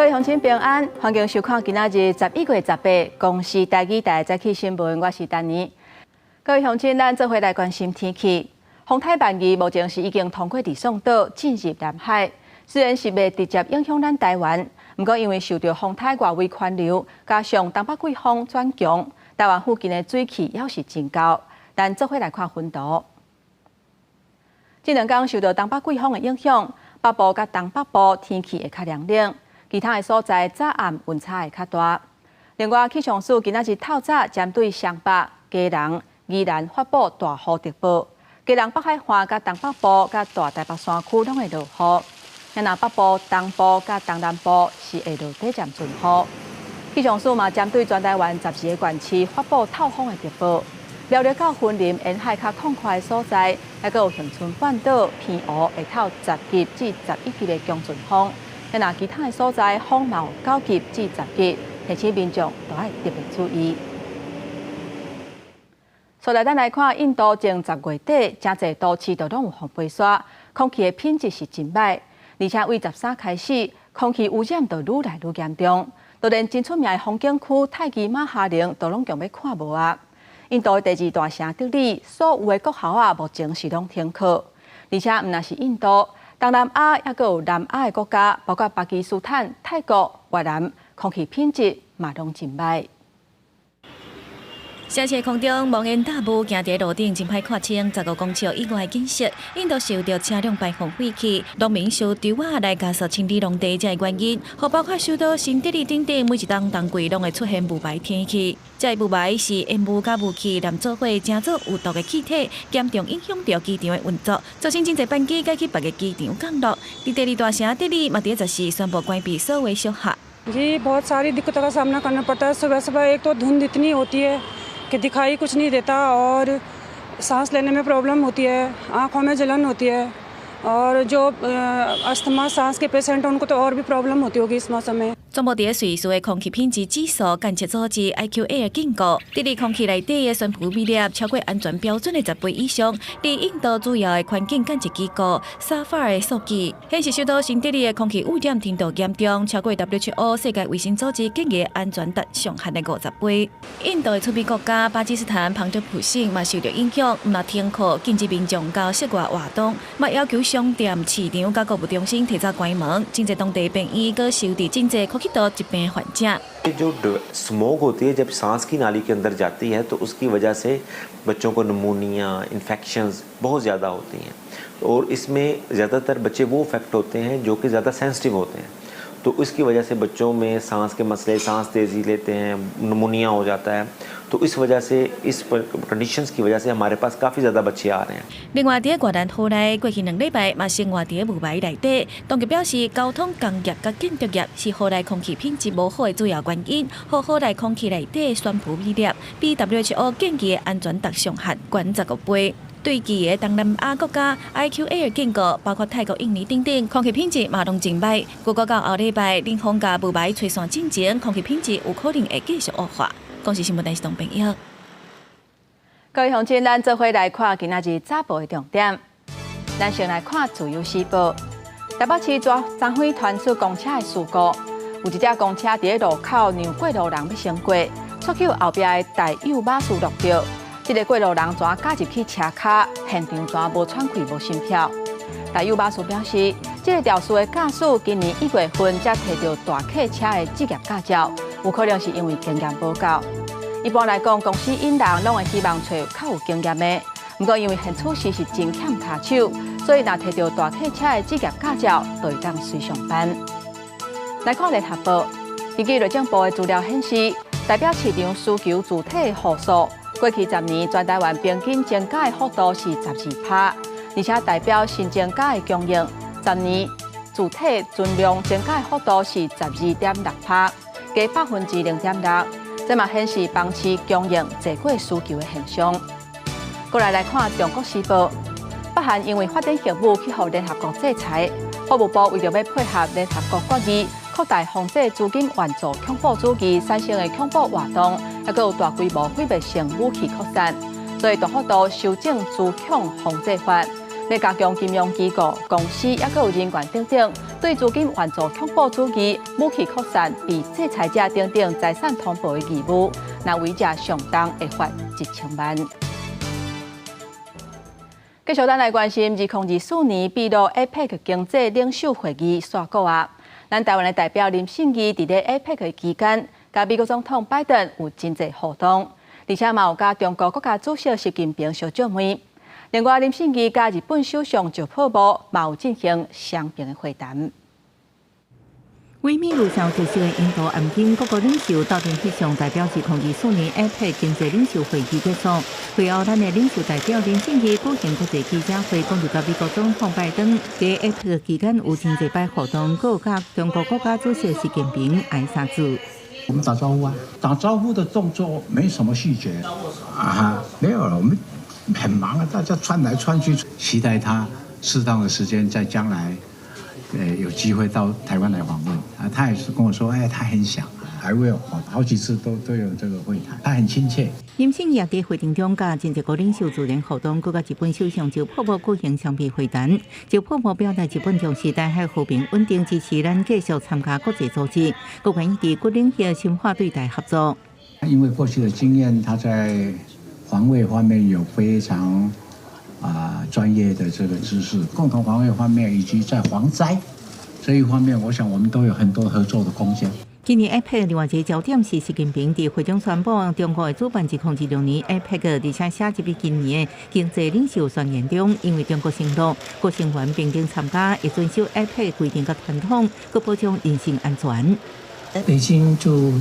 位乡亲平安，欢迎收看今仔日11月18公视台语台早起新闻，我是丹妮。各位乡亲，咱做伙来关心天气。风台万二目前是已经通过伫宋岛进入南海，虽然是未直接影响咱台湾，不过因为受到风台外围环流，加上东北季风转强，台湾附近的水汽也是增高。咱做伙来看分图。这两天受到东北季风的影响，北部甲东北部天气会较凉冷。其他的所在早暗温差会较大。另外，气象署今仔日透早针对双北、基隆、宜兰发布大雨特报。基隆北海岸、甲东北部、甲大台北山区拢会落雨。那北部、东部、甲东南部是会落短暂阵雨。气象署嘛针对全台湾12个县市发布透风的特报。苗栗到云林沿海较空旷的所在，还有恒春半岛偏湖会透10级至11级的强阵风。那其他的所在风毛9级至10级，提醒民众都要特别注意。所来咱来看，印度前10月底，真侪都市都拢有风飞沙，空气的品质是真歹，而且为13开始，空气污染就愈来愈严重，就连真出名的风景区泰姬玛哈陵都拢强要看无啊！印度的第2大城德里，所有的国校啊，目前是拢停课，而且毋但是印度。东南亚也有南亚的国家，包括巴基斯坦、泰国、越南，空气品质嘛拢真歹。城市空中蒙烟大雾，行伫路顶真歹看清15公尺以外的景色。印度受到车辆排放废气，农民烧稻仔来加速清理农地，这个原因，和包括首都新德里等等每一档冬季拢会出现雾霾天气。这雾霾是烟雾甲雾气连做伙制造有毒的气体，严重影响到机场的运作，造成真侪班机改去别个机场降落。伫第2大城德里，嘛伫14宣布关闭所有小学。जी बहुत सारी दिक्कतों का सामना करना पड़ता है। सुबह सुबह एक तो धुंध इतनी होती है कि दिखाई कुछ नहीं देता और सांस लेने में प्रॉब्लम होती है, आँखों में जलन होती है और जो अस्थमा सांस के पेशेंट हैं उनको तो और भी प्रॉब्लम होती होगी इस मौसम में। 总部伫瑞士的空气品质指数监测组织 IQAir 警告，德里空气内底的悬浮微粒超过安全标准的10倍以上。伫印度主要的环境监测机构 SAFAR 的数据显示，首都新德里的空气污染程度严重，超过 WHO 世界卫生组织建议安全值上限的50倍。印度的出面国家巴基斯坦旁遮普省嘛受到影响，毋但停课，禁止民众到室外活动，嘛要求商店、市场甲购物中心提早关门。真侪当地病院佮受到真侪呼吸道疾病患者。जो स्मोक होती है जब सांस की नाली के अंदर जाती है तो उसकी वजह से बच्चों को निमोनिया इन्फेक्शंस बहुत ज़्यादा होती हैं और इसमें ज़्यादातर बच्चे वो इफेक्ट होते हैं जो कि ज़्यादा सेंसिटिव होते हैं तो इसकी वजह से बच्चों में सांस के मसले सांस तेज़ी लेते हैं निमोनिया हो जाता है तो इस वजह से इस कंडीशंस की वजह से हमारे पास काफ़ी ज़्यादा बच्चे आ रहे हैं。另外，伫越南河内过去2礼拜嘛生活伫雾霾内底，当局表示交通工业甲建筑业是河内空气品质无好的主要原因，和河内空气内底悬浮微粒比 WHO 建议的安全值上限悬15倍。对其的东南亚国家 IQAir 警告，包括泰国、印尼等等，空气品质嘛拢真歹。不过到后礼拜，冷风甲雾霾吹散进前，空气品质有可能会继续恶化。公视新闻台是同朋友。各位乡亲，咱做伙来看今仔日早报的重点。咱先来看自由时报，台北市抓三火传出公车的事故，有一只公车伫路口让过路人要先过，错扣后壁的大幼马斯落着。这个过路人怎加入去车卡，现场怎无喘气、无心跳。大幼巴士表示，这个肇事的驾驶今年1月份才摕到大客车的职业驾照，有可能是因为经验不够。一般来讲，公司引人拢会希望找较有经验的，不过因为现此时是真欠卡手，所以若摕到大客车的职业驾照，就会当随上班。来看联合报，根据内政部的资料显示，代表市场需求主体户数。过去10年，全台湾平均增加的幅度是12%，而且代表新增加的供应，10年主体存量增加的幅度是12.6%，加0.6%，这嘛显示房市供应超过需求的现象。过来看中国时报，北韩因为发展核武去互联合国制裁，法务部为着要配合联合国决议。扩大防止资金援助恐怖主义产生的恐怖活动，还有大规模毁灭性武器扩散，所以大幅度修正资恐防制法，要加强金融机构、公司也有人员等等对资金援助确保主义、武器扩散、被制裁者等等财产通报的义务，那违者上当会罚1000万。继续咱来关心2024年秘鲁 APEC 经济领袖会议煞过啊！咱台湾的代表林信义伫咧 APEC 期间，甲美国总统拜登有真侪互动，而且嘛有甲中国国家主席习近平相照面。另外，林信义甲日本首相久保木嘛有进行双边的会谈。为秘鲁上出席的印度安金各国领袖到庭翕相，代表2024年 APEC 经济领袖会议结束。会后，咱的领袖代表林信义举行国际记者会，讲到甲美国总统拜登在 APEC 期间有真侪摆活动，佮有甲中国国家主席习近平挨三次。我们打招呼啊，打招呼的动作没什么细节啊，没有了，我们很忙啊，大家穿来穿去，期待他适当的时间在将来。有机会到台湾来访问啊，他也是跟我说，他很想，还会有好几次都有这个会谈，他很亲切。林信义在会场中甲真侪国领袖自然互动，佮甲日本首相久保木举行双边会谈。久保木表达日本重视台海和平稳定，支持咱继续参加国际组织，佮愿意伫各领域深化对台合作。因为过去的经验，他在防卫方面有非常。专业的这个知识，共同防卫方面以及在防灾这一方面，我想我们都有很多合作的空间。今年 APEC 另外一个焦点是习近平伫会中宣布，中国会主办2026年 APEC， 而且写入去今年的经济领袖宣言中，因为中国承诺各成员平等参加，会遵守 APEC 规定和传统，佮保障人身安全。北京就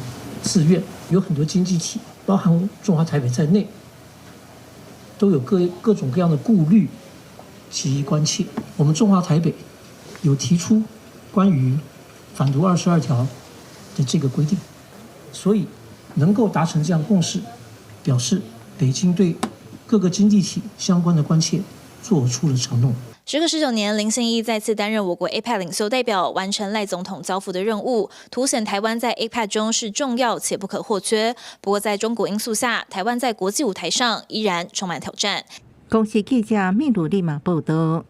自愿有很多经济体，包含中华台北在内。都有各种各样的顾虑及关切。我们中华台北有提出关于反毒22条的这个规定，所以能够达成这样共识，表示北京对各个经济体相关的关切做出了承诺。时隔19年，林信义再次担任我国 APEC 领袖代表，完成赖总统交付的任务，凸显台湾在 APEC 中是重要且不可或缺。不过，在中国因素下，台湾在国际舞台上依然充满挑战。公司记者秘鲁立马报道。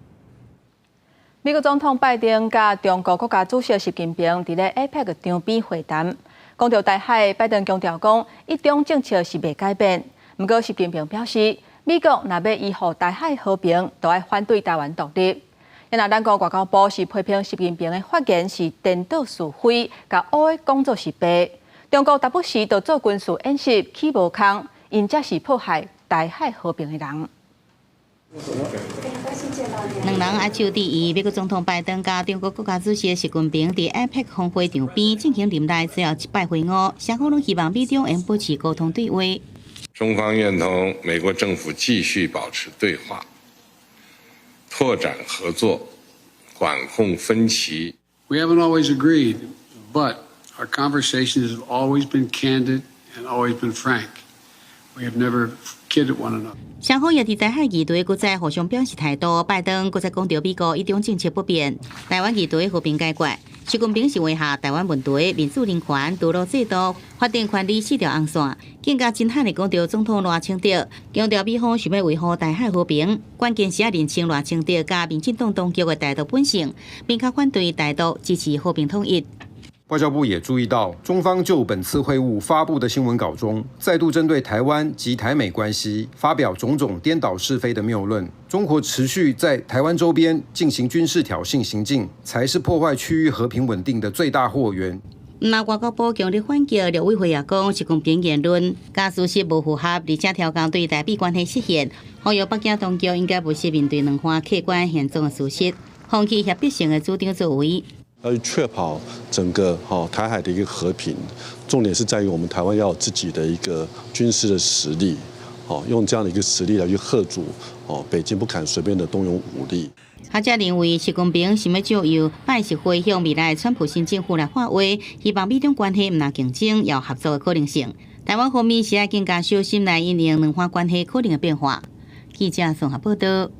美国总统拜登甲中国国家主席习近平伫咧 APEC 场边会谈，讲到台海，拜登强调讲一中政策是未改变。不过，习近平表示，美国若要维护台海和平，就要反对台湾独立。因为咱国外交部是批评习近平的发言是颠倒是非，甲乌的工作是白。中国时不时就做军事演习起无空，因则是迫害台海和平的人。两人也就伫美国总统拜登甲中国国家主席习近平伫 APEC 峰会场边进行任内最后一摆会晤，双方拢希望美中能保持沟通对话。中方愿同美国政府继续保持对话，拓展合作，管控分歧。We haven't always agreed, but our conversations have always been candid and always been frank. We have never kidded one another. 双方也伫台海议题搁再互相表示态度。拜登搁再强调美国一中政策不变，台湾议题和平解决。习近平是维下台湾问题、民主人权、道路制度、法定权利4条红线，更加真罕地讲到总统赖清德，强调美方想要维护台海和平，关键是要认清赖清德甲民进党当局的台独本性，并且反对台独，支持和平统一。外交部也注意到，中方就本次会晤发布的新闻稿中，再度针对台湾及台美关系发表种种颠倒是非的谬论。中国持续在台湾周边进行军事挑衅行径，才是破坏区域和平稳定的最大祸源。那外交部强烈反击陆委会也讲，习近平言论甲事实无符合，而且调降对台美关系失限，呼吁北京当局应该不惜面对两岸客观现状的事实，放弃协必性的主张作为。要去确保整个台海的一个和平，重点是在于我们台湾要有自己的一个军事的实力，用这样的一个实力来去嚇阻北京不敢随便的动用武力。学者认为，习近平想要借由拜习会向未来川普新政府来发话，希望美中关系唔但竞争，也有合作的可能性。台湾方面是要更加小心来因应两岸关系可能的变化。记者综合报道。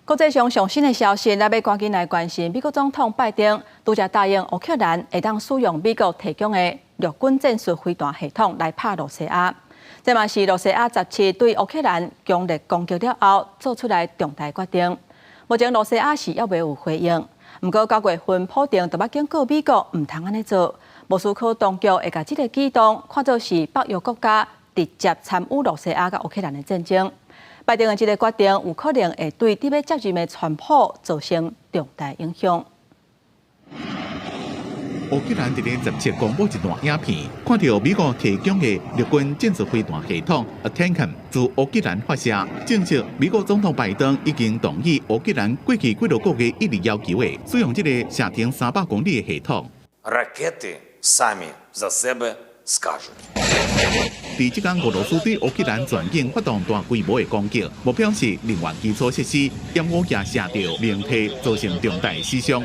国际上上新的消息，咱要赶紧来关心。美国总统拜登拄则答应乌克兰会当使用美国提供的陆军战术飞弹系统来拍罗西亚。这嘛是罗西亚17对乌克兰强烈攻击了后做出来重大决定。目前罗西亚是还未有回应，不过9月份普丁就捌警告美国唔通安尼做。莫斯科当局会把这个举动看作是北约国家直接参与罗西亚甲乌克兰的战争。拜登的这个决定有可能会对伫要接任的川普造成重大影响。乌克兰伫咧17公布一段影片，看到美国提供的陆军战术飞弹系统 ATACMS 自乌克兰发射，证实美国总统拜登已经同意乌克兰过去几多个月一直要求的使用这个射程300公里的系统。Ракети самі за себе скажуть。伫即间俄罗斯对乌克兰全境发动大规模的攻击，目标是能源基础设施，沿乌架射到明体，造成重大死伤。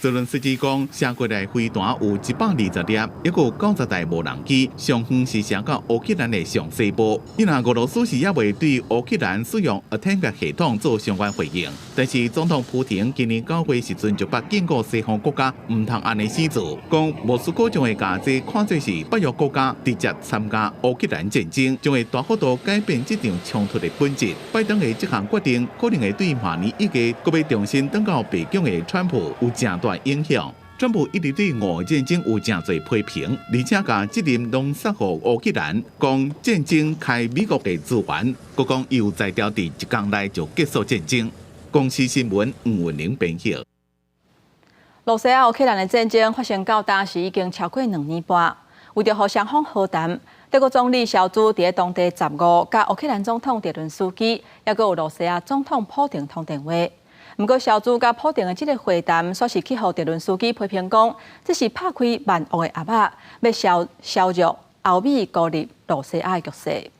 泽伦斯基讲，射过来飞弹有120粒，还有90台无人机，上远是射到乌克兰的上西部。因为俄罗斯是也未对乌克兰使用 ATACMS 系统做相关回应，但是总统普廷今年9月时阵就捌警告西方国家唔通安尼施做，讲莫斯科将会把这看作是北约国家直接参加乌克兰战争，将会大幅度改变这场冲突的本质。拜登的这项决定可能会对明年一个搁要重新登到北京的川普有正大影响。川普一直对俄战争有真侪批评，而且把责任拢撒给乌克兰，讲战争开美国的资源，佮讲又在调伫1天内就结束战争。公司新闻吴文玲编辑。罗西亚乌克兰的战争发生到当时已经超过2年半，为着互双方和谈，德国总理小组伫当地15甲乌克兰总统泽伦斯基，也佮有罗西亚总统普丁通电话。不过，小组甲普丁的这个会谈，煞是去互泽伦斯基批评讲，这是拍开万恶的鸭仔，要削弱欧美孤立罗西亚的局势。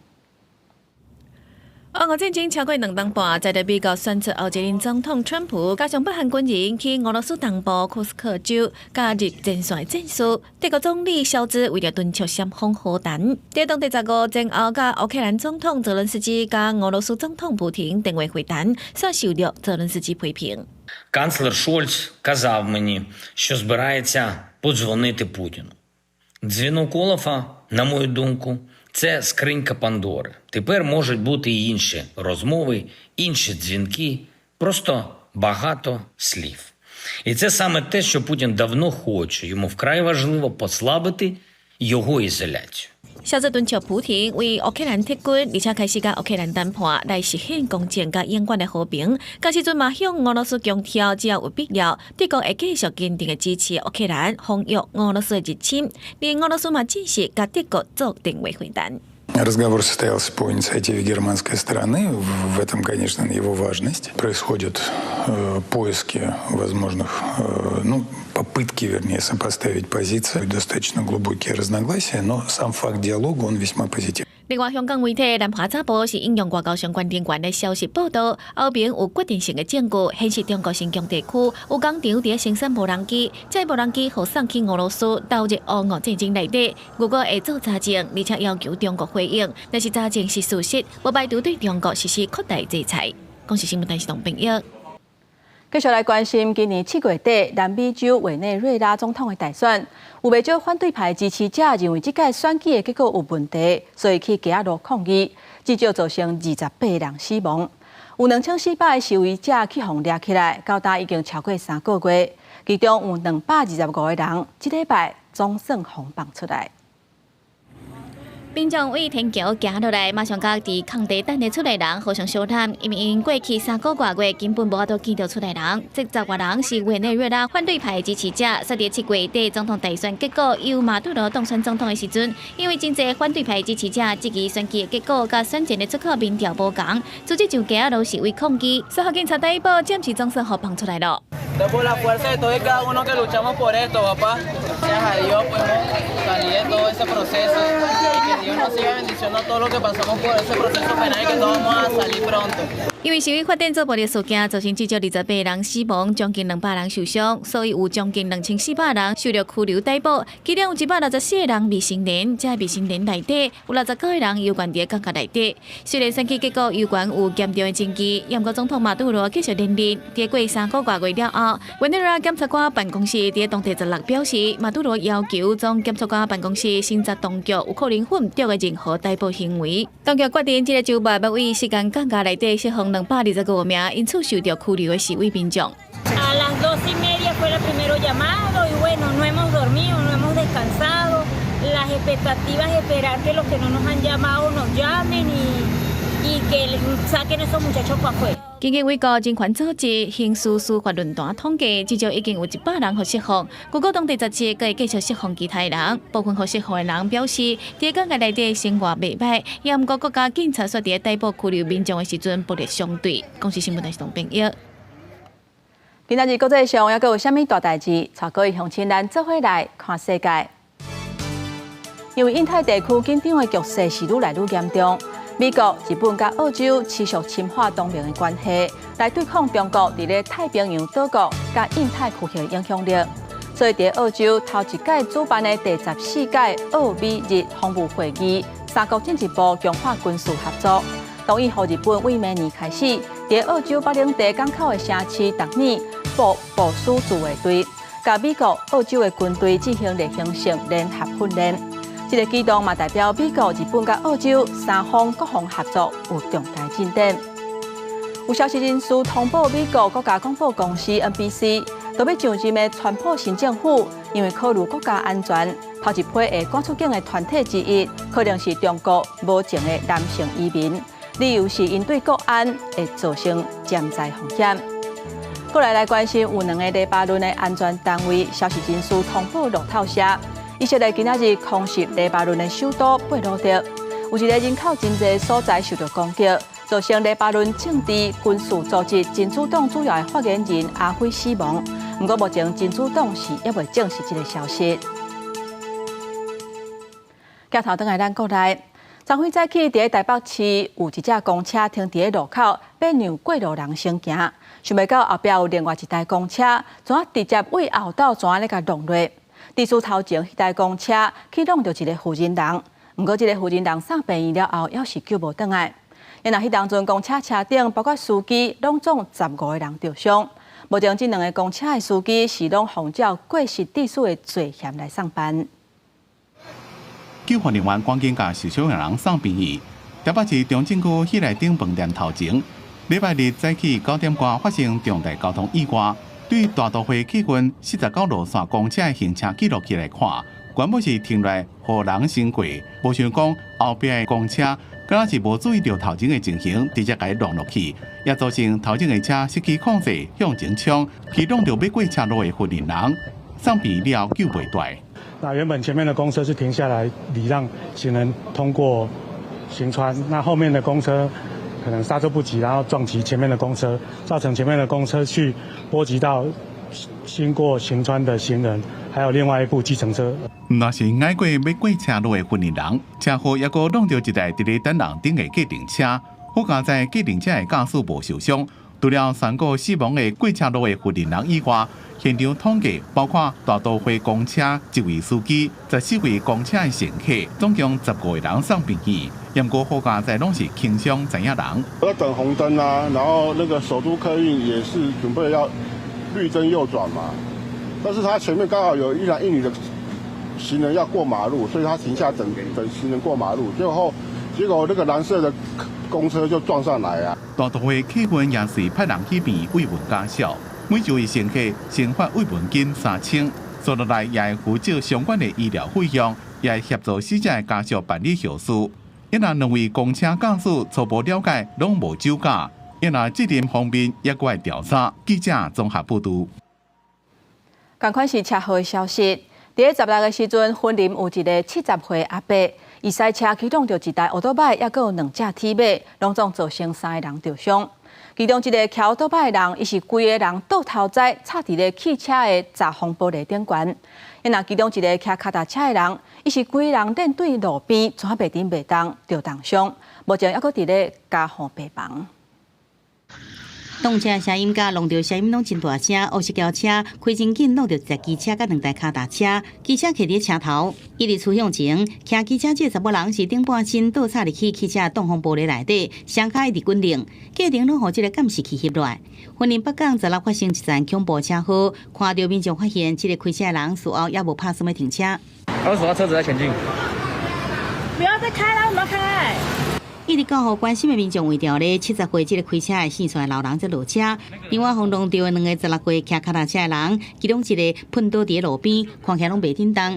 俄战争超过2年半，在美国选出后一任总统川普，加上北韩军人去俄罗斯东部库斯克州加入前线战术。德国总理肖兹为了敦促双方和谈，在当地15前后，甲乌克兰总统泽伦斯基甲俄罗斯总统普廷电话会談，所受到泽伦斯基批評。Канцлер Шольц казав мені, що збирається подзвонити Путіну. Дзвінок Олафа, на мою думку, це скринька Пандори. Тепер можуть бути і інші розмови, інші дзвінки, просто багато слів. І це саме те, що Путін давно хоче. Йому вкрай важливо послабити його ізоляцію. 肖兹敦促普廷为乌克兰撤军，而且开始甲乌克兰谈判，来实现攻占甲永远的和平。到时阵嘛向俄罗斯强调，只要有必要，德国会继续坚定的支持乌克兰，防御俄罗斯的入侵。连俄罗斯嘛正式甲德国做电话会谈。Разговор состоялся по инициативе германской стороны. В этом, конечно, его важность. Происходят поиски возможных, попытки, вернее, сопоставить позиции. Достаточно глубокие разногласия, но сам факт диалога, он весьма позитивный. 另外，香港媒体南华早报是引用外交相关人员的消息报道，后边有决定性的证据显示中国新疆地区有工厂在生产无人机，这无人机互送去俄罗斯投入乌俄战争内底。如果会做查证，而且要求中国回应，若是查证是事实，不排除对中国实施扩大制裁。公司新闻台是董炳耀。继续来关心今年7月底南美洲委内瑞拉总统的大选，有不少反对派支持者认为这届选举的结果有问题，所以去街路抗议，至少造成28人死亡。有2400个示威者去互抓起来，到今已经超过3个月，其中有225个人，这礼拜总算放放出来。民众为天桥行落来，马上甲伫空地等的出来人互相相谈，因为因过去3个多月根本无法度见到出来人。这10多人是委内瑞拉反对派支持者，说伫7月底总统大选结果由马杜罗当选总统的时阵，因为真侪反对派支持者质疑选举的结果甲选前的出口民调无同，组织上街路示威抗议。随后警察逮捕，暂时总算互放出来了。Por la fuerza de todos y cada uno que luchamos por esto, papá. Gracias a Dios podemos salir de todo ese proceso y que Dios nos siga bendiciendo todo lo que pasamos por ese proceso penal y que todos vamos a salir pronto. 因为社会发展做暴力事件，造成至少28人死亡，将近200人受伤，所以有将近2400人受到拘留逮捕，其中有164个人未成年，在未成年内底有69个人有关伫监狱内底。虽然选举结果有关有严重的争议，美国总统马杜罗继续连任，在过3个多月了后，委内瑞拉检察官办公室在当地16表示，马杜罗要求将检察官办公室审查当局有可能混淆的任何逮捕行为。当局决定这个周末要为时间监狱内底释放225名因此受到拘留的示威民众。A las 2:30 fue el primero llamado y bueno, no hemos dormido, no hemos descansado. Las expectativas es esperar que los que no nos han llamado nos llamen y que saquen esos muchachos para afuera. 经过美国人权组织刑事司法论坛统计，至少已经有100人获释放。如果当地17个会继续释放其他人，部分获释放的人表示，在监狱内底生活袂歹，也毋过国家警察说在逮捕拘留民众的时阵暴力相对。公司新闻台是同朋友。今仔日国际上还阁有啥物大代志？带各位乡亲咱做伙来看世界。因为印太地区紧张的局势是愈来愈严重。美国、日本甲澳洲持续深化同盟的关系，来对抗中国伫咧太平洋岛国甲印太区域的影响力。所以，伫澳洲头一届主办的第14届澳美日防务会议，3国进一步强化军事合作，同意予日本为明年开始，伫澳洲北领地港口的城市逐年部署自卫队，甲美国、澳洲的军队进行例行性联合训练。这个举动嘛，代表美国、日本甲澳洲3方国防合作有重大进展。有消息人士通报，美国国家广播公司 NBC 都要上任的川普新政府，因为考虑国家安全，头一批会赶出境的团体之一，可能是中国无证的男性移民，理由是因对国安会造成潜在风险。过来关心有2个黎巴嫩的安全单位，消息人士通报路透社。以色列今仔日空袭黎巴嫩的首都贝鲁特，有一个人口真侪所在受到攻击，造成黎巴嫩政治军事组织真主党主要的发言人阿菲死亡。不过目前真主党是也未证实这个消息。镜头转来咱国内，昨昏早起伫台北市有一架公车停伫路口，要让过路人先行，想袂到后壁有另外一台公车，怎啊直接为后道怎啊咧甲弄落。地处头前，迄台公车去弄到一个负责人，不过这个负责人送病院了后，还是救无倒来。因为迄当阵公车车顶包括司机，拢总15个人受伤。目前这2个公车的司机是拢奉照过失致死的罪嫌来上班。救护人员赶紧甲受伤的人送病院。台北市中正区喜来顶饭店头前，礼拜日早起9点多发生重大交通意外。对大都会气氛49路线公车的行车记录器来看，原本是停来予人行过，无想讲后壁的公车，敢若是无注意到头前的情形，直接甲伊撞落去，也造成头前的车失去控制向前冲，去撞到要过车路的行人，送病了救袂大。那原本前面的公车是停下来礼让行人通过行穿，那后面的公车可能刹车不及，然后撞击前面的公车，造成前面的公车去波及到经过行穿的行人，还有另外一部计程车。那是挨过要过车路的行人，车祸也阁弄到一台伫咧等人顶的计程车，好在在计程车的驾驶无受伤。除了3个死亡的过车路的行人以外，现场统计包括大都会公车1位司机、14位公车的乘客，总共15个人送病院。不过好在在拢是轻伤知影人。要等红灯啊，然后那个首都客运也是准备要绿灯右转嘛，但是他前面刚好有1男1女的行人要过马路，所以他停下等行人过马路，结果那个蓝色的公车就撞上来啊。大都会气氛也是派人去病慰问家属，每一位乘客先发慰问金3000，所落来也会负责相关的医疗费用，也会协助死者的家属办理后事。因那2位公车驾驶初步了解拢无酒驾，因那责任方面也搁会调查。记者综合报道。同款是车祸的消息，伫16个时阵，婚林有一个70岁阿伯，伊赛车启动着一台奥多摆，也搁有2只铁马，拢总造成3个人受伤。其中一个骑奥多摆的人，伊是规个人倒头栽插伫咧汽车的闸风玻璃顶悬。因那其中一个骑脚踏车的人，伊是规个人面对路边，怎袂停袂动，着重伤，目前还搁伫咧加护病房。动车声音甲弄着声音拢真大声，乌色轿车开真紧，弄着一台机车甲2台脚踏车，机车骑伫车头，一直出向前，骑机车这查某人是顶半身倒插入去汽车挡风玻璃内底，双脚一直滚铃，过程拢互这个监视器翕落来。云林北港16发生一件恐怖车祸，看到民众发现这个开车的人事后也无拍什么停车。为什么车子在前进？不要再开了，我们要开。一直到互关心的民众为着咧70岁这个开车的死出来老人才落车。另外，轰动到的2个16岁骑脚踏车的人，其中一个喷倒伫路边，看起来拢袂叮当。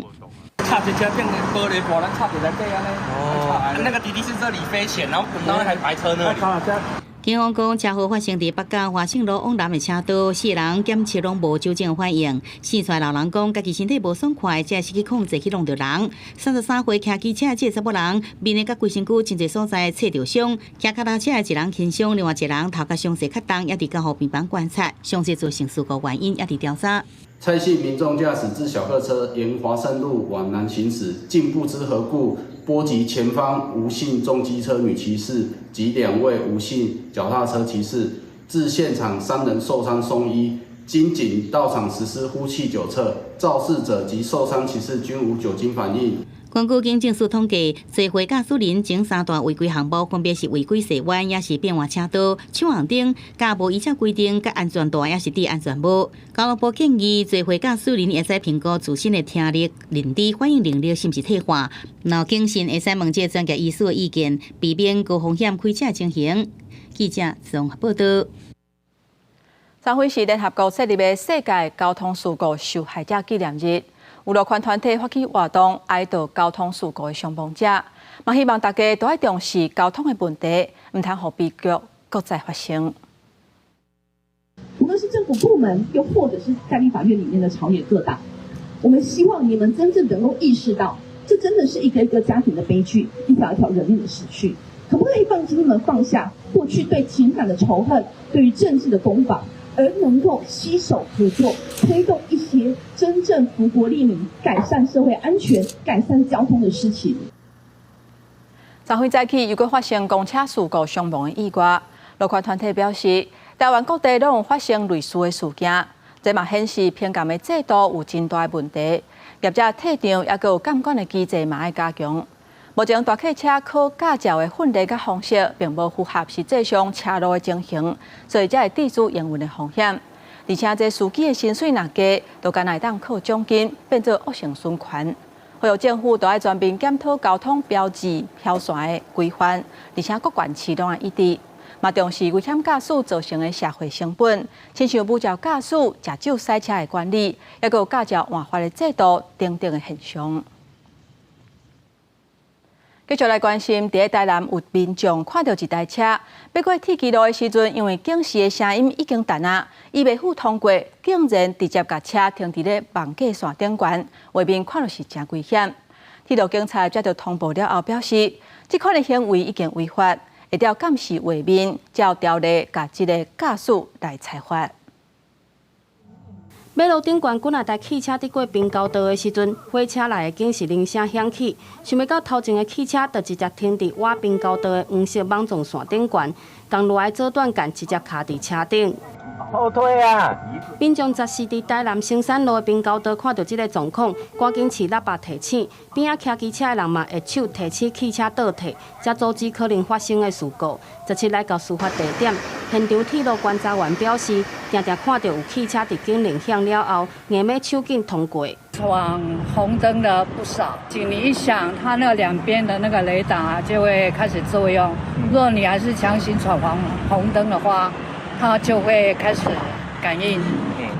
插在车顶的玻璃玻璃插在地安尼。哦。那个滴滴是这里飞前，然后滚到那台白车那里。警方讲，车祸发生伫北港华信路往南的车道，4个人检测拢无酒精反应。死出来老人讲，家己身体无爽快，才失去控制去弄着人。33岁骑机车的这查某人，面的甲规身躯真侪所在切着伤。骑脚踏车的一人轻伤，另外一人头壳伤势较重，也伫监护病房观察。详细造成事故原因也伫调查。蔡姓民众驾驶自小客车沿华山路往南行驶，竟不知何故波及前方吴姓重机车女骑士及2位吴姓脚踏车骑士，致现场3人受伤送医。经警到场实施呼气9测，肇事者及受伤骑士均无酒精反应。根据警政署统计，坐回驾驶人前3大违规项目，分别是违规驶弯，也是变换车道、抢红灯、甲无依照规定、甲安全带也是抵安全帽。交通部建议，坐回驾驶人会使评估自身的听力、认知、反应能力是毋是退化。脑警讯会使问这专业医师的意见，避免高风险开车情形。记者综合报道。昨晖是联合国设立的世界交通事故受害者纪念日。有乐款团体发起活动，哀悼交通事故的伤亡者，嘛希望大家都要重视交通的问题，唔通让悲剧搁再发生。无论是政府部门，又或者是在立法院里面的朝野各党，我们希望你们真正能够意识到，这真的是一个一个家庭的悲剧，一条一条人命的逝去。可不可以帮助你们放下过去对情感的仇恨，对于政治的攻防？而能够携手合作，推动一些真正福国利民、改善社会安全、改善交通的事情。昨晖早起又搁发生公车事故伤亡的意外，乐款团体表示，台湾各地拢有发生类似的事件，这嘛显示偏监的制度有真大的问题，业者退场也搁有监管的机制嘛要加强。目前大客车考驾照的训练甲方式，并无符合实际上车路的情形，所以才会抵制营运的风险。而且这司机的薪水若低，都敢来当扣奖金，变做恶性循环。呼吁政府都要全面检讨交通标志、飘线的规范，而且各县市拢要一致。嘛重视危险驾驶造成的社会成本，亲像无照驾驶、食酒驶车的管理，也有驾照换发的制度等等的现象。继续来关心，伫台南有民众看到一台车要过铁骑路的时阵，因为警示的声音已经断啊，伊未赴通过，竟然直接把车停伫咧网架线顶悬，画面看落是真危险。铁路警察接到通报了后表示，这款的行为已经违法，会调监视画面，照条例甲这个驾驶来裁罚。马路顶悬几啊台汽车伫过滨高道的时阵，火车内的警示铃声响起，想要到头前的汽车就直接停伫我滨高道的黄色网状线顶悬，同路来左转杆直接卡伫车顶。后退啊！民众则是伫台南新山路的滨高道看到这个状况，赶紧饲喇叭提醒，边仔骑机车的人嘛会手提起汽车倒退，才阻止可能发生的事故。17来到事发地点，现场铁路观察员表示，常常看到有汽车伫警铃响了后，硬要抢紧通过。闯红灯的不少，警铃一响，它那两边的那个雷达就会开始作用。如果你还是强行闯红灯的话，它就会开始感应，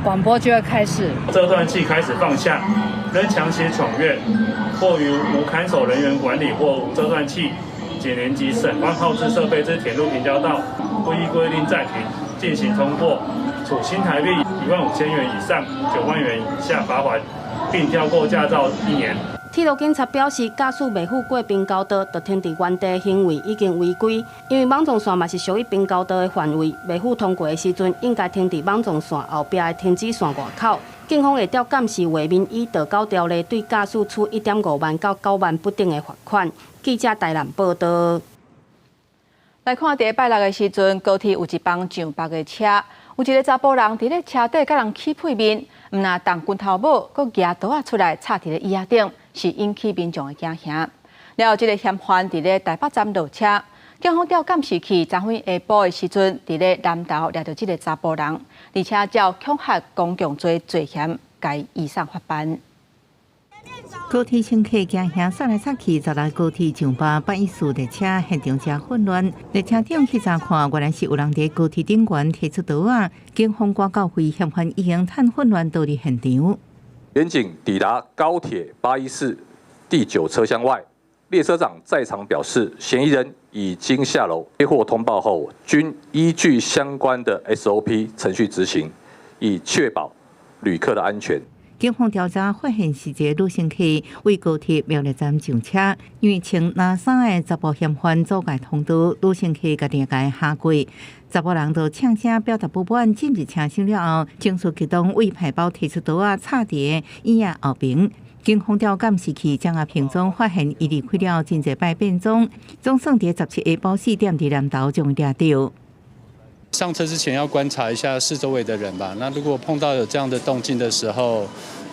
广播就会开始。遮断器开始放下，仍强行闯越，或于无看守人员管理或无遮断器，警铃及省关号志设备之铁路平交道，不依规定暂停进行通过，处新台币15000元以上9万元以下罚款，并吊扣驾照1年。铁路警察表示，驾驶未赴过滨高道，就停伫原地的行为已经违规，因为网状线嘛是属于滨高道的范围，未赴通过的时阵，应该停伫网状线后壁的停止线外口。警方会调监视画面，以道交条例对驾驶处1.5万到9万不等的罚款。记者台南报道。来看第拜六的时阵，高铁有一帮上北的车，有一个查甫人伫咧车底甲人起配面，毋但动拳头帽，佮举刀出来插伫咧椅仔顶，是引起民众的惊吓。了后，这个嫌犯伫咧台北站落车，警方调监视器，昨昏下晡的时阵，伫咧南投掠到这个查甫人，而且照恐吓公共罪罪嫌，该移送法办。高铁乘客惊吓，杀来杀去，十来高铁上814列车现场真混乱。列车顶去查看，原来是有人伫高铁顶缘提出刀啊！警方赶到危嫌犯已经趁混乱逃离现场。员警抵达高铁814第9车厢外，列车长在场表示，嫌疑人已经下楼，接获通报后，均依据相关的 SOP 程序执行，以确保旅客的安全。警方调查发现是一个女乘客为高铁苗栗站上车，因为穿蓝衫的查甫嫌犯阻碍通道，女乘客家己甲下过，查甫人就呛声表达不满，进入车厢了后，迅速启动为牌包提出刀啊，插伫椅仔后边。警方调监视器掌握行踪，发现伊离开了真侪摆变装，总算伫17下晡4点伫南投将抓到。上车之前要观察一下四周围的人吧。那如果碰到有这样的动静的时候，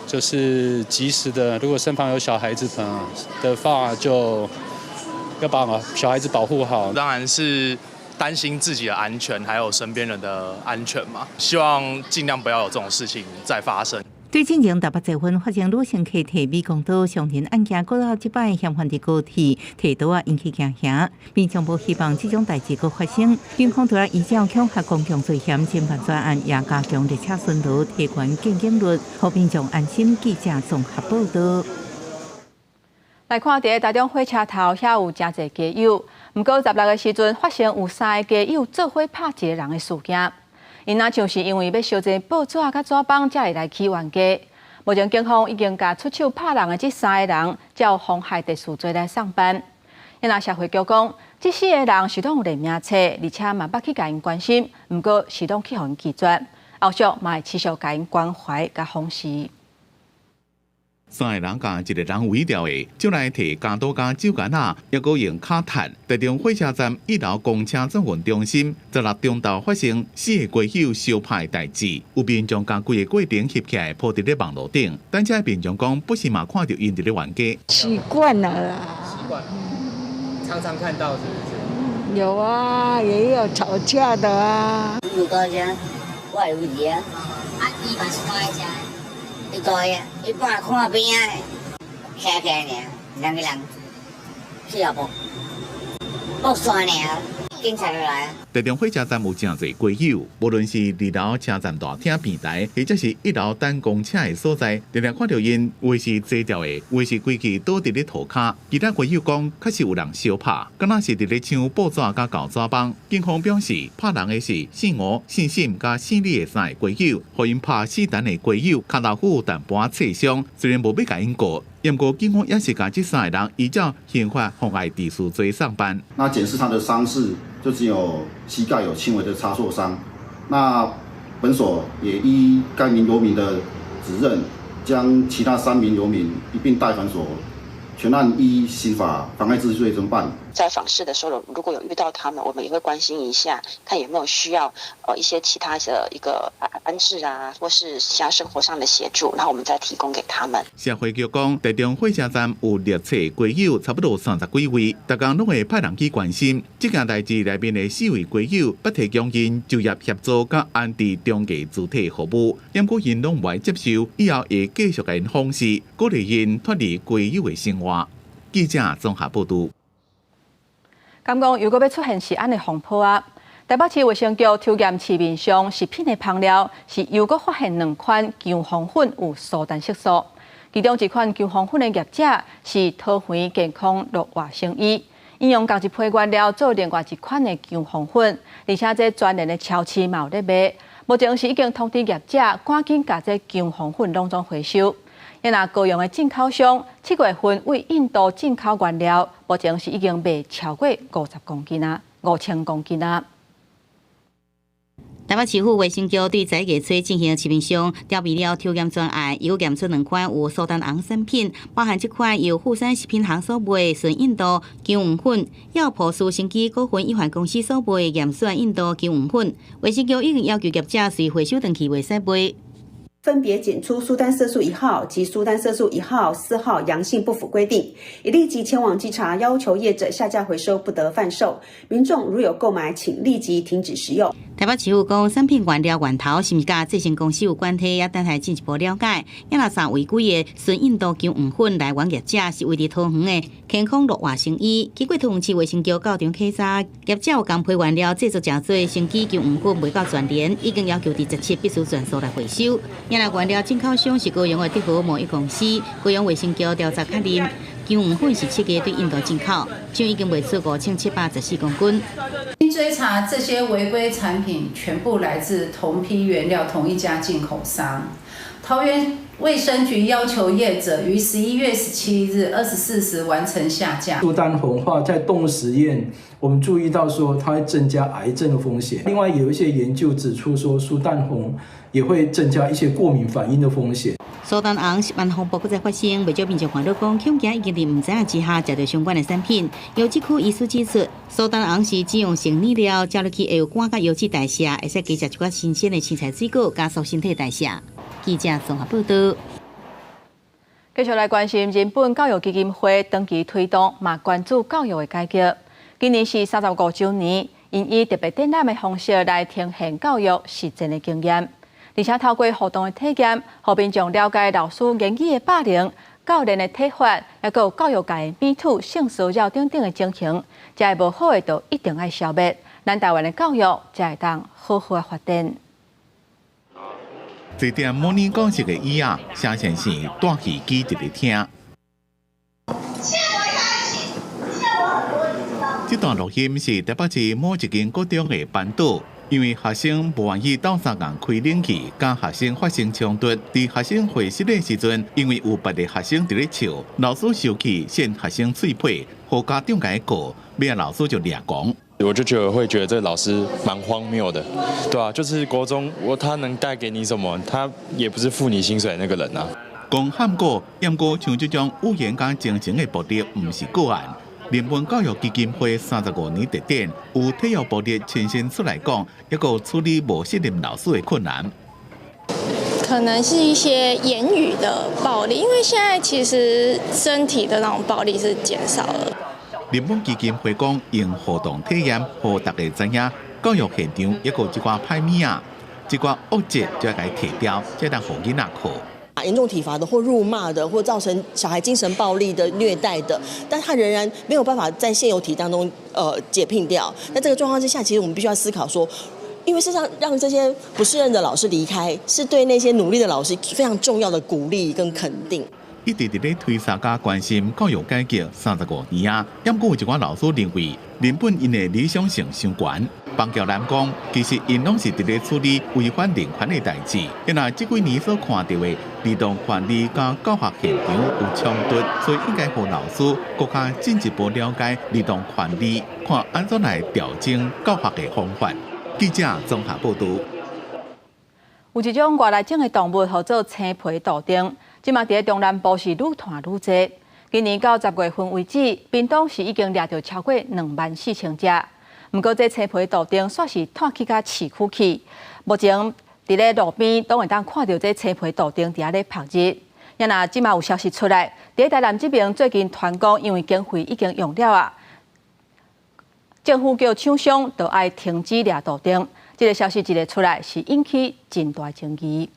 就是及时的，如果身旁有小孩子的话，就要把小孩子保护好。当然是担心自己的安全，还有身边人的安全嘛。希望尽量不要有这种事情再发生。对进前台北这份发生女乘客提美工刀伤人案件，过到即摆嫌犯伫高铁提刀啊，引起惊吓。民众无希望这种代志搁发生，警方突然依照恐吓公共罪嫌侦办专案，也加强列车巡逻，提悬警警率，互民众安心。记者综合报道。来看伫台中火车头遐有真侪街友，不过16个时阵发生有3个街友做伙拍一个人的事件。因若像是因为要烧钱报纸甲纸板，才会来起冤家。目前警方已经甲出手拍人的这3个人，照妨害特殊罪来上班。因若社会局讲，这4个人是拢有连名册，而且嘛捌去甲因关心，不过是拢去互因拒绝。后续嘛会持续甲因关怀甲奉侍。3个人甲一个人围掉的，就来摕加刀甲酒干啊，也搁用卡炭。台中火车站1楼公车转运中心，16中昼发生4个街友相拍代志，有民众将规个过程翕起来，铺伫咧网络顶。但这民众讲，不时嘛看到因伫咧冤家。习惯了啦。习惯。常常看到是不是？有啊，也有吵架的啊。有多少？我有一个。伊嘛是多少？伊大呀，伊本来看边啊，徛起尔，两个人去也无线尔，警察就来。台中火车站有真侪街友，无论是2楼车站大厅平台，或者是1楼等公车的所在，常常看到因，有的是坐掉的，有的是规矩倒伫咧涂骹。其他街友讲，确实有人相拍，敢若是伫咧抢报纸甲搞纸板。警方表示，拍人的是姓吴、姓沈甲姓李的3个街友，互因拍死等的街友，脚头骨有淡薄刺伤，虽然无要甲因告。不过，警方也是甲这3个人依照刑法妨碍特殊罪上班。那检视他的伤势，就只有膝盖有轻微的擦挫伤。那本所也依该名游民的指认，将其他3名游民一并带返所，全案依刑法妨害秩序罪侦办。在访视的时候，如果有遇到他们，我们也会关心一下，看有没有需要一些其他的一个安置啊，或是其他生活上的协助，然后我们再提供给他们。社会局讲，台中火车站有列册街友差不多30几位，大家拢会派人去关心。这件代志内面的4位街友，不提供因就业协助甲安置中介主体服务，不过因拢袂接受，以后会继续甲因访视，鼓励因脱离街友的生活。记者综合报道。敢讲，如果要出现是安尼风波啊，台北市卫生局抽验市面上食品的香料，是又搁发现2款姜黄粉有苏丹色素，其中一款姜黄粉的业者是桃园健康乐活生医，应用同一批原料做另外一款的姜黄粉，而且这专联的超市嘛有咧卖，目前是已经通知业者赶紧把这姜黄粉拢总回收。因那高雄的进口商7月份为印度进口原料，目前是已经卖超过50公斤啊，5000公斤啊。台北市府卫生局对在月初进行市面上调味料抽验专案，又验出2款有苏丹红产品，包含这款由富山食品行所卖纯印度姜黄粉，也有普斯生机股份有限公司所卖验酸印度姜黄粉。卫生局已经要求业者随回收登记袂使卖。分别检出苏丹色素1号及苏丹色素1号、4号阳性不符规定，已立即前往稽查，要求业者下架回收，不得贩售。民众如有购买，请立即停止使用。台北市府讲，产品原料源头是毋是甲制成公司有关系，也等待进一步了解。也若查违规的纯印度姜黄粉来源业者是为伫桃园的健康乐活生意。经过桃园市卫生局校长稽查，业者有共批原料制作真多生机姜黄粉未到全年，已经要求伫17必须全数来回收。也若原料进口商是高雄的德和贸易公司，高雄卫生局调查确认，姜黄粉是7个对印度进口，就已经卖出5714公斤。经追查，这些违规产品全部来自同批原料同一家进口商。桃园卫生局要求业者于11月17日24时完成下架。苏丹红化在动物实验，我们注意到说它会增加癌症的风险。另外有一些研究指出说，苏丹红也会增加一些过敏反应的风险。苏丹红10万风波再发生，未少民众烦恼讲，恐惊已经伫唔知影之下食到相关的产品。药剂区医师指出，苏丹红是只用成年料照入去会有肝甲油脂代谢，会使加食一寡新鲜的青菜水果，加速身体代谢。记者综合报道。继续来关心人本教育基金会长期推动嘛关注教育的改革。今年是35周年，因以特别展览的方式来呈现教育实践的经验，而且透过互动的体验，互民众了解老师言语的霸凌、教练的体罚，也有教育界的Me Too、性骚扰等等的情形，才会无好的就一定要消灭，咱台湾的教育才会当好好的发展。这点模拟讲习的椅啊，写成是带戏机直咧听。这段录音是台北市某一间高中的班导，因为学生无愿意斗相共开冷气，甲学生发生冲突。伫学生会室的时阵，因为有别的学生伫咧笑，老师生气，扇学生嘴皮，互家长甲伊告，尾老师就掠讲。我就会觉得这个老师蛮荒谬的，对啊，就是国中他能带给你什么？他也不是付你薪水的那个人啊。讲喊过，验过像这种语言加精神的暴力，不是个案。人本教育基金会35年特点，有体育部的亲身出来讲，一个处理无适任老师的困难。可能是一些言语的暴力，因为现在其实身体的那种暴力是减少了。人本基金会讲用互动体验，让大家知影教育现场一个一寡歹物啊，一寡恶质就要甲伊摕掉，才当互囡仔考。严重体罚的，或辱骂的，或造成小孩精神暴力的、虐待的，但他仍然没有办法在现有体当中解聘掉。那这个状况之下，其实我们必须要思考说，因为事实上让这些不适任的老师离开，是对那些努力的老师非常重要的鼓励跟肯定。一直伫咧推萨加关心教育改革35年啊，也过有一寡老师认为，人本因的理想性伤悬。邦教南讲，其实因拢是伫咧处理违反人权的代志。因为这几年所看到的儿童权利甲教学现场有冲突，所以应该让老师更加进一步了解儿童权利，看安怎来调整教学的方法。记者综合报道。有一种外来种的动物，叫做青皮杜丁。即嘛，伫咧中南部是愈传愈多。今年到10月份为止，屏东市已经掠到超过24000只。不过，这青皮杜丁算是探起甲市区去。目前伫咧路边都会当看到这青皮杜丁伫遐咧曝日。也若即嘛有消息出来，伫台南这边最近传讲，因为经费已经用了啊，政府叫厂商都爱停止掠杜丁。这个消息一个出来，是引起真大争议。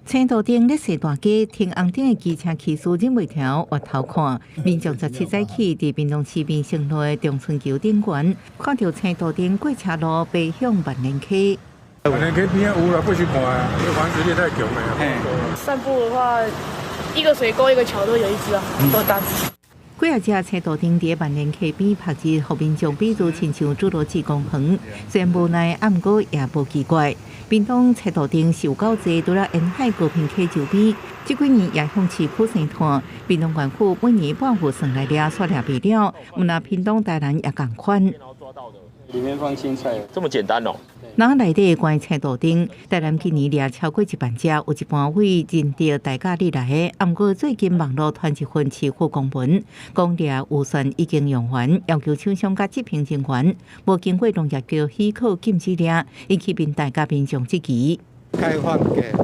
青杜丁咧踅大街，停红灯的机车骑士忍袂条回头看，民众17早起伫屏东市民生路的中村桥顶悬，看到青杜丁过车路飞向万年溪。万年溪边有啦，不许看啊，这环水力太强了。散步的话，一个水沟一个桥都有一只啊，都大只。几啊只青杜丁伫万年溪边曝日，互民众比如亲像侏罗纪公园，虽然无奈，毋过也无奇怪。屏东青杜丁是有够济，除了沿海高平溪周边，这几年也向市区生团。屏东县府每年半户算来了，刷了未了，毋那屏东台南也共款。里面放青菜，这么简单哦。那内底关菜刀顶，台南今年掠超过10000只，有一半为认到大假日来的。不过最近网络传一份持货公文，讲掠预算已经用完，要求厂商甲执行人员无经过农业局许可禁止掠，引起大家民众质疑。开放给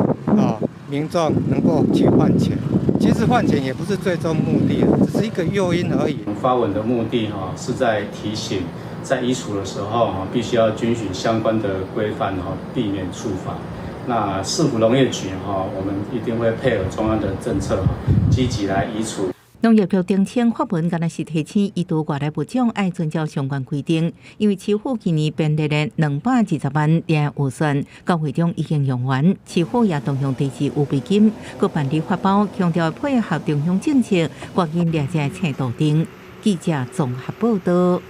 民众能够去换钱，其实换钱也不是最终目的，只是一个诱因而已。发文的目的是在提醒。在移除的时候，必须要遵循相关的规范，避免触法。那市府农业局，我们一定会配合中央的政策，积极来移除。农业局澄清发文，敢若是提醒移除外来物种爱遵照相关规定，因为市府今年编列的220万掠预算，到会中已经用完。市府也动用地市预备金，各办理发包，强调配合中央政策，赶紧掠这菜刀顶。记者综合报道。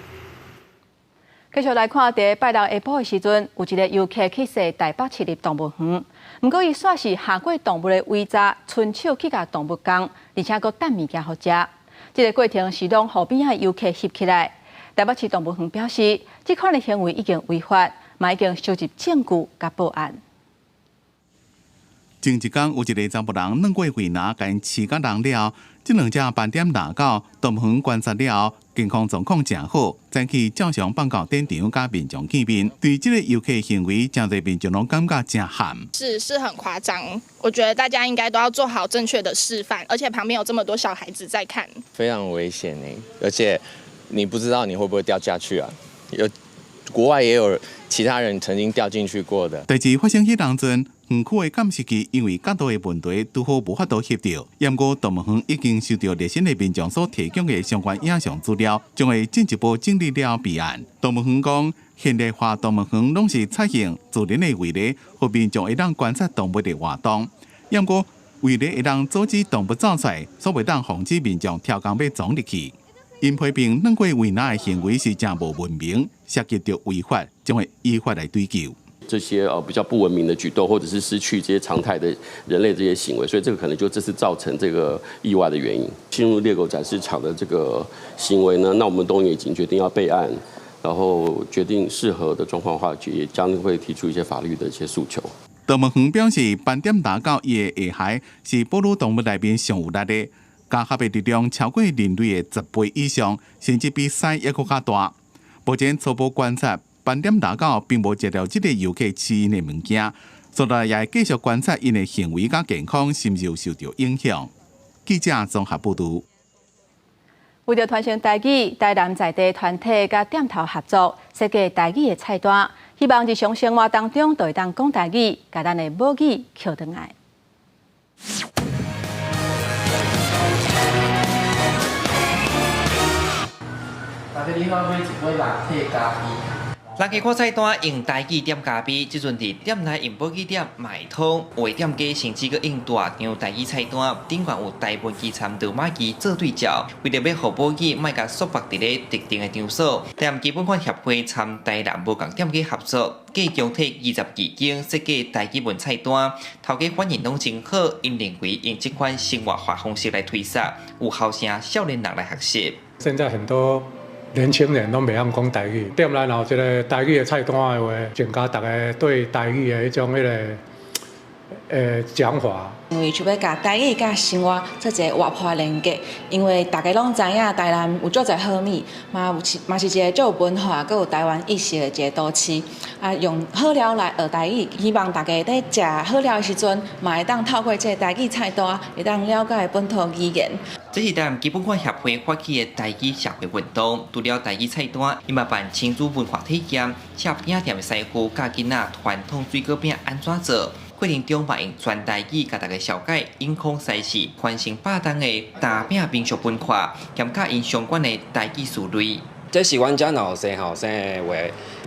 继续来看，在拜六下晡的时阵，有一个游客去踅台北市立动物园，不过伊煞是下过动物的围栅，伸手去甲动物讲，而且佫等物件互食。这个过程是让后边的游客翕起来。台北市动物园表示，这款的行为已经违法，嘛已经收集证据甲报案。前一天有一个查甫人软过胃拿，甲因饲甲人了，这2只斑点大狗动物园观察了。健康状况正好，再去照常放到展场，甲民众见面。对这个游客行为，真侪民众拢感觉真罕。是很夸张，我觉得大家应该都要做好正确的示范，而且旁边有这么多小孩子在看，非常危险而且你不知道你会不会掉下去啊？国外也有其他人曾经掉进去过的。代志发生迄当阵，园区的监视器因为角度的问题，拄好无法度翕到。不过动物园已经收到热心的民众所提供的相关影像资料，将会进一步整理了备案。动物园讲，现代化动物园拢是采用自然的围篱，互民众会当观察动物的活动。不过围篱会当阻止动物走出来，所袂当防止民众跳工要撞入去。因批评软过围栏的行为是真无文明，涉及到违法，将会依法来追究。这些比较不文明的举动，或者是失去这些常态的人类这些行为，所以这个可能就这是造成这个意外的原因。进入猎狗展示场的这个行为呢，那我们都已经决定要备案，然后决定适合的状况的话，也将会提出一些法律的一些诉求。动物园表示，斑点大狗伊的下颌是哺乳动物内面上有力的。加合的力量超过人类的10倍以上，甚至比鳃还佫较大。目前初步观察，斑点大狗并无食到这个游客饲因的物件，所以也会继续观察因的行为甲健康是毋是有受到影响。记者综合报道。为了传承台语，台南在地团体甲店头合作设计台语的菜单，希望日常生活当中都会当讲台语，甲咱的母语扣转来。大家你好，买一杯拿铁咖啡。咱家看菜单用台语点咖啡，即阵伫店内用母语点买通，有的店家甚至阁用大张台语菜单，顶悬有大本鸡参豆马鸡做对照，为着要互母语莫甲束缚伫咧特定的场所，踮基本款协会参台南无共店家合作，计强体22间设计台语文菜单，头家反应拢真好，因认为用这款生活化方式来推销，有效成少年人来学习。现在很多年轻人拢袂晓讲台语，店内有一个台语的菜单的话，增加大家对台语的一种讲法。因为就要甲台语甲生活做一个活泼连接，因为大家拢知影台南有足侪好米，嘛是一个足有文化、佮有台湾意识的一个都市。啊，用好料来学台语，希望大家在食好料的时阵，嘛会当透过这台语菜单，会当了解本土语言。这是台南基本款协会发起的台语社会运动，除了台语菜单，伊嘛办亲子文化体验、吃饼店的师傅教囡仔传统水果饼安怎做。过程中嘛用全台语甲大家小解饮控西事，传承百年的打饼民俗文化，兼较因相关的台语词类。这是阮遮老生后生的话，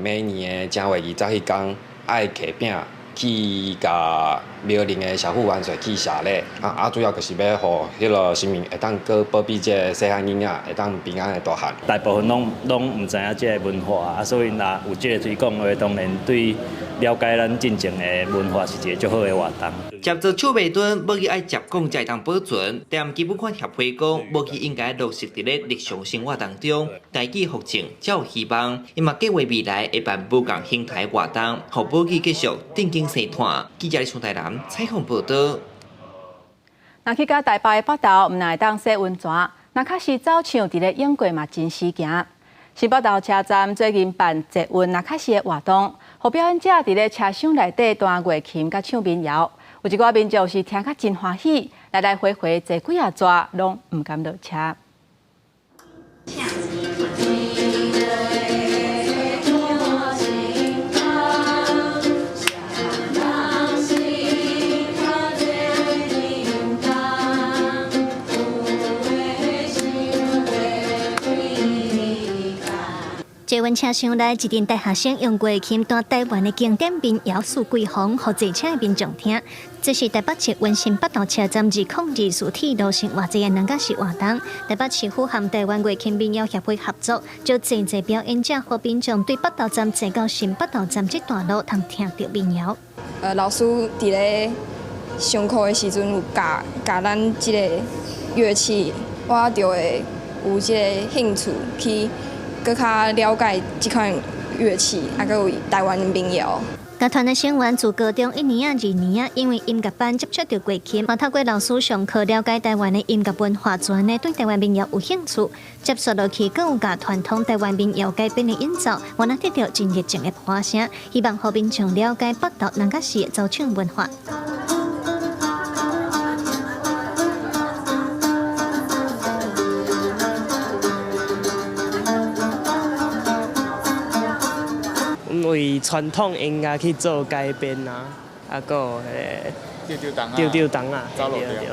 每年的正月20迄天爱摕饼去甲庙龄的小富万岁去谢礼，主要就是要互迄个市民会当搁保庇这细汉囡仔会当平安的大汉。大部分拢唔知影这个文化，所以若有这个推广的话，当然对了解咱进前的文化是一个最好的活动。接做手尾墩，母语爱接讲才会当保存。但基本款协会讲，母语应该落实伫咧日常生活当中，台语复正才有希望。伊嘛计划未来会办不同形态活动，互母语继续振兴生态。记者李从台南采访报道。若去到台北的北投，唔会当洗温泉，若确实走唱伫咧永贵嘛真时行。新北投车站最近办节温若确实的活动，互表演者伫咧车厢内底弹乐琴甲唱民谣。有一寡民众是听甲真欢喜，来来回回坐几啊逝，拢唔敢落车。节温车厢内，一群大学生用乐琴弹台湾的经典民谣《四季风》，互坐车的民众听。这是台北市温新北投车站2024铁路线活动的两个式活动。台北市府和台湾乐琴民谣协会合作，就真侪表演者和民众对北投站坐到新北投站这段路，通听到民谣。老师伫咧上课的时阵有教咱即个乐器，我就会有即个兴趣去。更较了解这款乐器，还有台湾的民谣。乐团的成员自高中1年2年因为音乐班接触到乐器，嘛透过老师上课了解台湾的音乐文化，自然对台湾民谣有兴趣。接触落去，更有甲传统台湾民谣改编的演奏，我能得到真热情的歌声，希望和民众了解北投南甲市的走唱文化。为传统音乐去做改编啊，个丢档啊，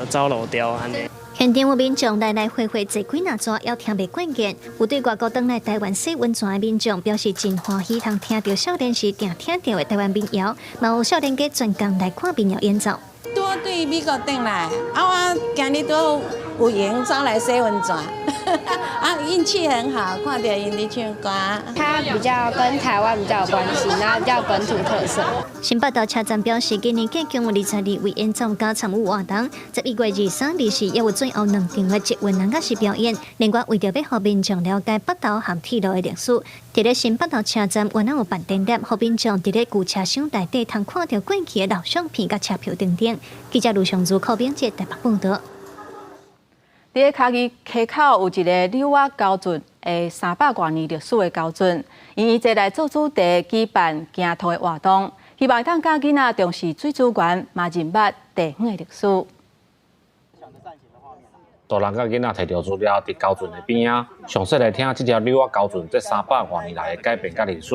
走路调安尼。现场有民众来来回回坐几若座，要听袂关键。有对外国回来台湾洗温泉的民众表示真欢喜，通听到少年时定听到的台湾民谣，嘛有少年家专工来看民谣演奏。我对美国回来，我今日都有闲走来洗温泉。运气很好，看到因咧唱歌。它比较跟台湾比较有关系，那比较本土特色。新北投车站表示，今年计共有22位演奏家参与活动，11月23、24也有最后2场的节温南甲市表演。另外，为着要让民众了解北投和铁路的历史，伫咧新北投车站原来有办展览，让民众伫咧旧车厢内底通看到过去的老相片甲车票等等。记者卢尚珠、柯炳杰台北报道。伫咧嘉义溪口有一个柳仔高圳的300多年历史的高圳，因这来做主题举办行图的活动，希望当教囡仔重视水资源，嘛认捌地方的历史。大人甲囡仔摕到资料，伫高圳的边仔，详细来听这条柳仔高圳这300多年来的改变甲历史。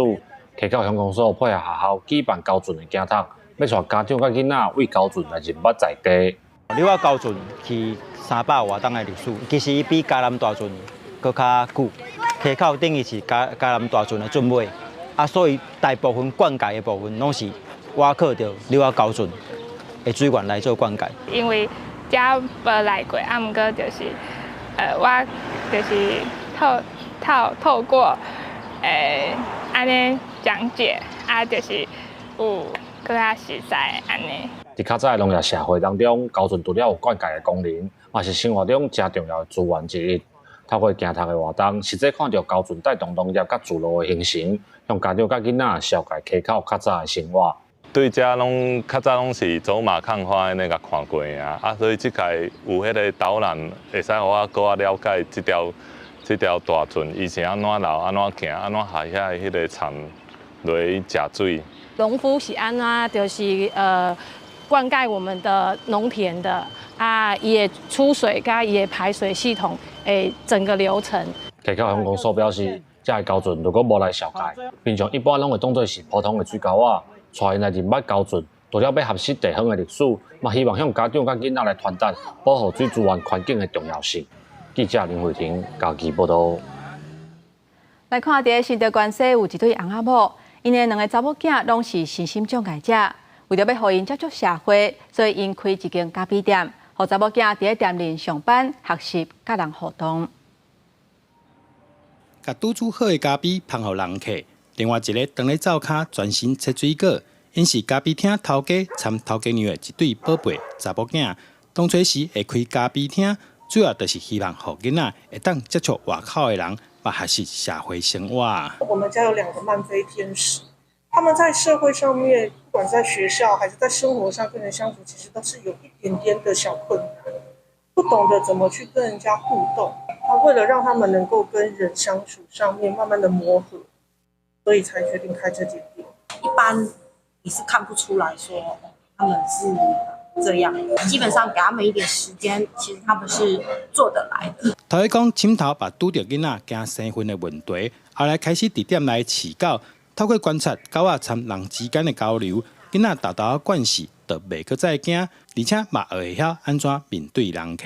溪口乡公所配合学校举办高圳的行读，要带家长甲囡仔为高圳来认捌在地。柳仔高圳是300多年的历史，其实伊比嘉南大圳搁较久。溪口等于是嘉南大圳的圳尾，所以大部分灌溉的部分拢是挖靠着柳仔高圳的水源来做灌溉。因为遮无来过，毋过就是我就是透过安尼讲解，就是有更较实在安尼。伫较早的农业社会当中，高圳除了有灌溉的功能，嘛是生活中真重要的资源之一。透过行读的活动，实际看到高圳带动农业甲自路的形成，向家长甲囡仔了解溪口较早的生活。对遮拢较早拢是走马看花安尼甲看过啊，所以即届有迄个导览，会使互我搁了解即条大圳以前安怎流、安怎行、安怎下遐迄个田落去食水。农夫是安怎就是灌溉我们的农田的也出水甲也排水系统整个流程。溪口乡公所表示，这个高圳如果无来了解，平常一般拢会当作是普通的水沟仔，带因来认捌高圳，除了要学习地方的历史，嘛希望向家长甲囡仔来传达保护水资源环境的重要性。记者林慧婷嘉义报道。来看伫新德关西有一对翁仔某，因的2个查某囝拢是身心障碍者。为着要互因接触社会，所以因开一间咖啡店，互查某囝伫咧店里上班、学习、甲人互动。甲拄煮好的咖啡捧互人客，另外一个当咧灶骹专心切水果，因是咖啡厅头家参头家娘的一对宝贝查某囝。当初时会开咖啡厅，主要就是希望互囡仔会当接触外口的人，嘛学习社会生活。我们家有2个慢飞天使，他们在社会上面，不管在学校还是在生活上跟人相处，其实都是有一点点的小困难，不懂得怎么去跟人家互动。为了让他们能够跟人相处上面慢慢的磨合，所以才决定开这间店。一般你是看不出来说他们是这样，基本上给他们一点时间，其实他们是做得来的。头一讲深头把拄到囡仔惊生分的问题，后来开始伫店内饲狗，透过观察狗仔参人之间的交流，囡仔大大的惯势就袂搁再惊，而且嘛会晓安怎面对人客。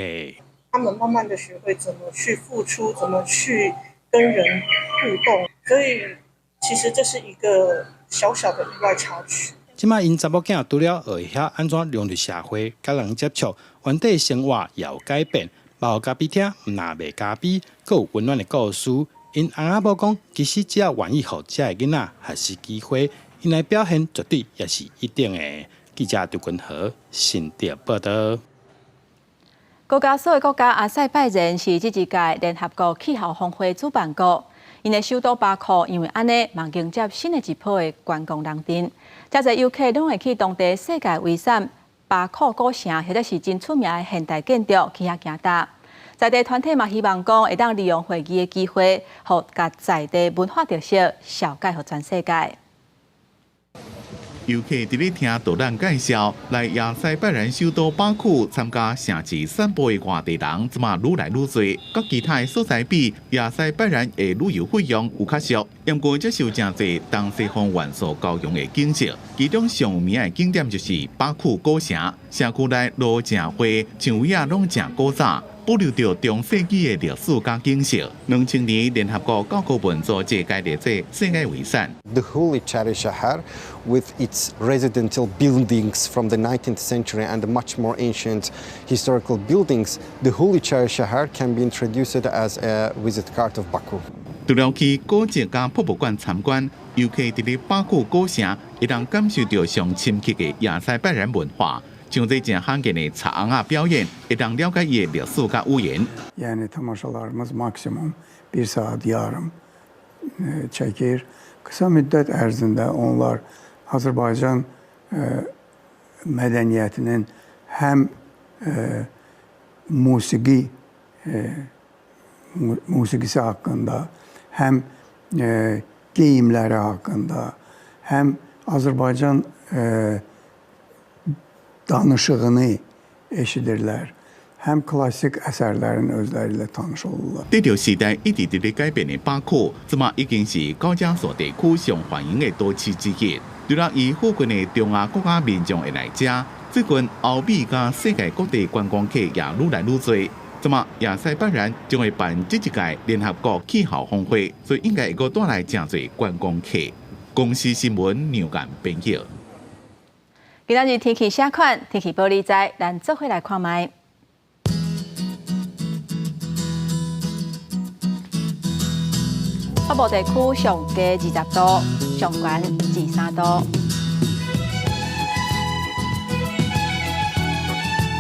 他们慢慢的学会怎么去付出，怎么去跟人互动，所以其实这是一个小小的意外插曲。即摆因查某囝除了会晓安怎融入社会、甲人接触，原地生活也有改变。包括咖啡厅毋但卖咖啡，阁有温暖的故事。因翁仔某讲，其实只要愿意互遮的囡仔学习机会，因来表现绝对也是一定的。记者刘君和新竹报道。国家所的国家阿塞拜然是这一届联合国气候峰会主办国，因的首都巴库因为安尼，嘛迎接新的一波的观光人潮。遮侪游客拢会去当地世界遗产巴库古城，或者是真出名的现代建筑去遐行踏。在地团体嘛希望讲会当利用会议的机会，互甲在地文化特色绍介互全世界。游客伫咧听导览介绍，来亚塞拜然首都巴库参加城市散步的外地人，即马愈来愈多。甲其他的所在比，亚塞拜然的旅游费用有较俗，不过接受真侪东西方元素交融的景色。其中上有名的景点就是巴库古城，城区内路真花，墙围啊拢真古早。保留着中世纪的历史甲景色。2000年，联合国教科文组织界列做世界遗产。The Holy Chari Shahar, with its residential buildings from the 19th century and much more ancient historical buildings, the Holy Chari Shahar can be introduced as a visit card of Baku. 除了去古迹甲博物馆参观，游客伫咧巴库古城，会当感受到上深刻的亚塞拜然文化。像这正罕见的茶昂啊表演，会当了解伊的历史甲语言。Yani tamaşalarımız maksimum 1 saat yarım çekir. Kısa müddet erzinde onlar Azerbaycan medeniyetinin hem musikisi hakkında hem giyimleri hakkında hem Azerbaycan danışığını eşidirlər. Hem klasik əsərlərin özləri ilə tanış olurlar。对着时代一直伫咧改变的巴库，即马已经是高加索地区上欢迎的都市之一。除了以附近的中亚国家民众会来遮，最近欧美甲世界各地观光客也愈来愈多。即马亚塞拜然将会办这一届联合国气候峰会，所以应该会个带来真侪观光客。公司新闻牛眼编辑。今仔日天气啥款？天气报你知，咱做伙来看卖。北部地区上低20度，上悬23度；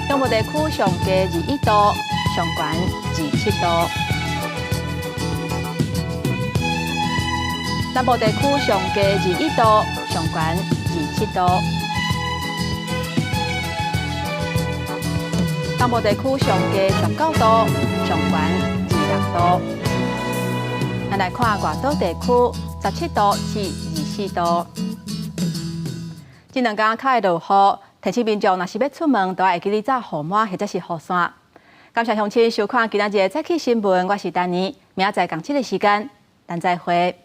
中部地区上低21度，上悬27度；南部地区上低21度，上悬27度。东部地区上低19度，上悬26度。咱来看外岛地区17度至24度。这2天较会落雨，提醒民众若是要出门，都要记得带雨伞或者是雨伞。感谢乡亲收看今仔日的早起新闻，我是丹妮，明仔载同这个时间，咱再会。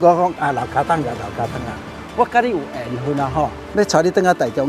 我讲啊，老卡当啊，老卡当啊，我甲你有缘分啊吼，要带你转啊台中。